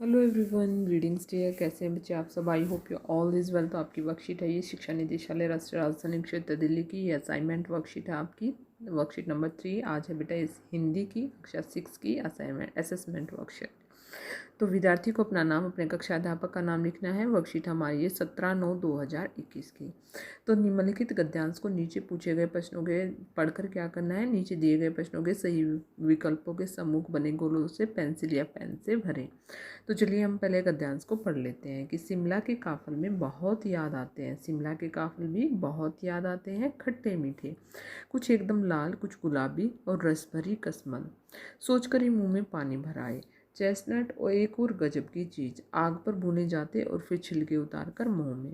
Hello everyone, greetings dear. कैसे हैं बच्चे आप सब? I hope you all is well. तो आपकी वर्कशीट है ये शिक्षा निदेशालय राष्ट्रीय राजधानी क्षेत्र दिल्ली की। ये असाइनमेंट वर्कशीट है आपकी, वर्कशीट नंबर 3। आज है बेटा इस हिंदी की कक्षा 6 की असाइनमेंट असेसमेंट वर्कशीट। तो विद्यार्थी को अपना नाम, अपने कक्षा अध्यापक का नाम लिखना है। वर्कशीट हमारी है 17/9/2021 की। तो निम्नलिखित गद्यांश को नीचे पूछे गए प्रश्नों के पढ़कर क्या करना है, नीचे दिए गए प्रश्नों के सही विकल्पों के सम्मुख बने गोलों से पेंसिल या पेन से भरें। तो चलिए हम पहले गद्यांश को पढ़ लेते हैं कि शिमला के काफल में बहुत याद आते हैं। शिमला के काफल भी बहुत याद आते हैं, खट्टे मीठे, कुछ एकदम लाल, कुछ गुलाबी और रस भरी कसमल। सोचकर ही मुंह में पानी भर आए। चेस्टनट और एक और गजब की चीज़, आग पर भुने जाते और फिर छिलके उतार कर मुँह में।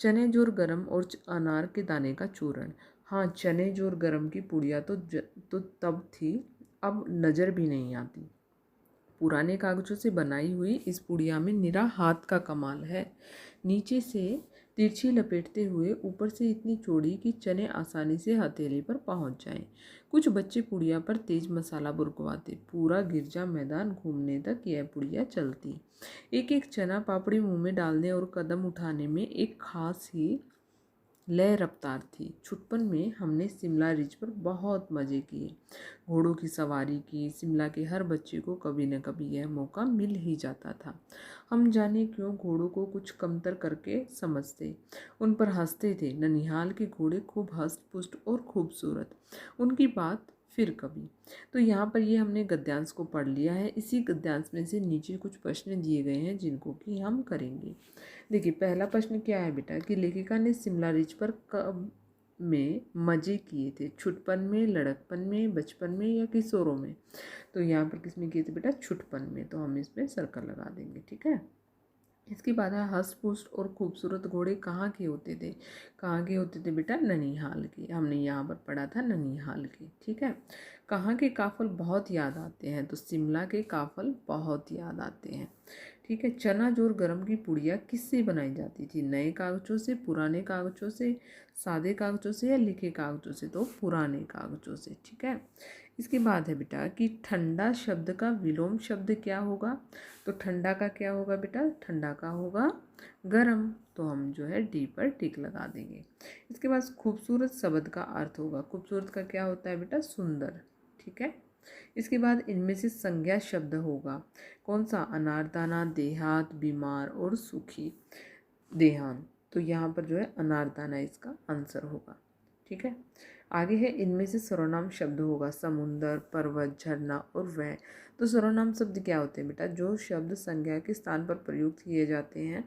चने जोर गरम और अनार के दाने का चूरण। हाँ, चने जोर गरम की पुड़िया तो तब थी, अब नज़र भी नहीं आती। पुराने कागजों से बनाई हुई इस पुड़िया में निरा हाथ का कमाल है। नीचे से तिरछी लपेटते हुए, ऊपर से इतनी चौड़ी कि चने आसानी से हथेली पर पहुंच जाएं। कुछ बच्चे पुड़िया पर तेज मसाला बुरकवाते। पूरा गिरजा मैदान घूमने तक यह पुड़िया चलती। एक एक चना पापड़ी मुंह में डालने और कदम उठाने में एक खास ही लय रफ्तार थी। छुटपन में हमने शिमला रिज पर बहुत मज़े किए, घोड़ों की सवारी की। शिमला के हर बच्चे को कभी न कभी यह मौका मिल ही जाता था। हम जाने क्यों घोड़ों को कुछ कमतर करके समझते, उन पर हंसते थे। ननिहाल के घोड़े खूब हष्ट पुष्ट और खूबसूरत, उनकी बात फिर कभी। तो यहाँ पर ये हमने गद्यांश को पढ़ लिया है। इसी गद्यांश में से नीचे कुछ प्रश्न दिए गए हैं जिनको कि हम करेंगे। देखिए, पहला प्रश्न क्या है बेटा कि लेखिका ने शिमला रिज पर कब में मज़े किए थे? छुटपन में, लड़कपन में, बचपन में या किशोरों में? तो यहाँ पर किसमें किए थे बेटा? छुटपन में। तो हम इसमें सर्कल लगा देंगे, ठीक है। इसके बाद है हष्ट पुष्ट और खूबसूरत घोड़े कहाँ के होते थे? कहाँ के होते थे बेटा? ननिहाल के। हमने यहाँ पर पढ़ा था ननिहाल के, ठीक है। कहाँ के काफल बहुत याद आते हैं? तो शिमला के काफल बहुत याद आते हैं, ठीक है। चना जोर गरम की पुड़िया किससे बनाई जाती थी? नए कागजों से, पुराने कागजों से, सादे कागजों से या लिखे कागजों से? तो पुराने कागजों से, ठीक है। इसके बाद है बेटा कि ठंडा शब्द का विलोम शब्द क्या होगा? तो ठंडा का क्या होगा बेटा? ठंडा का होगा गरम। तो हम जो है डी पर टिक लगा देंगे। इसके बाद खूबसूरत शब्द का अर्थ होगा। खूबसूरत का क्या होता है बेटा? सुंदर, ठीक है। इसके बाद इनमें से संज्ञा शब्द होगा। कौन सा? अनारदाना, देहात, बीमार और सुखी। देहांत। तो यहाँ पर जो है अनारदाना इसका आंसर होगा, ठीक है। आगे है इनमें से सर्वनाम शब्द होगा। समुंदर, पर्वत, झरना और वह। तो सर्वनाम शब्द क्या होते हैं बेटा? जो शब्द संज्ञा के स्थान पर प्रयुक्त किए जाते हैं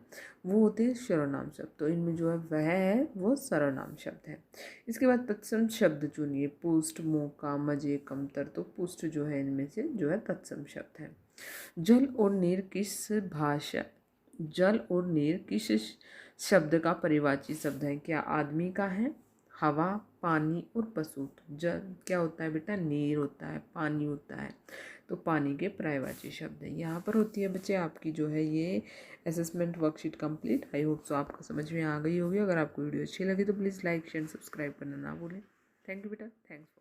वो होते हैं सर्वनाम शब्द। तो इनमें जो है वह है वो सर्वनाम शब्द है। इसके बाद तत्सम शब्द चुनिए। पुष्ट, मौका, मजे, कमतर। तो पुष्ट जो है इनमें से जो है तत्सम शब्द है। जल और नीर किस भाषा जल और नीर किस शब्द का परिवाची शब्द है? क्या आदमी का है? हवा, पानी और पशु। जल क्या होता है बेटा? नीर होता है, पानी होता है। तो पानी के पर्यायवाची शब्द है। यहाँ पर होती है बच्चे आपकी जो है ये assessment worksheet complete. I hope so आपको समझ में आ गई होगी। अगर आपको वीडियो अच्छी लगी तो प्लीज़ लाइक शेयर सब्सक्राइब करना ना भूलें। थैंक यू बेटा, थैंक्स।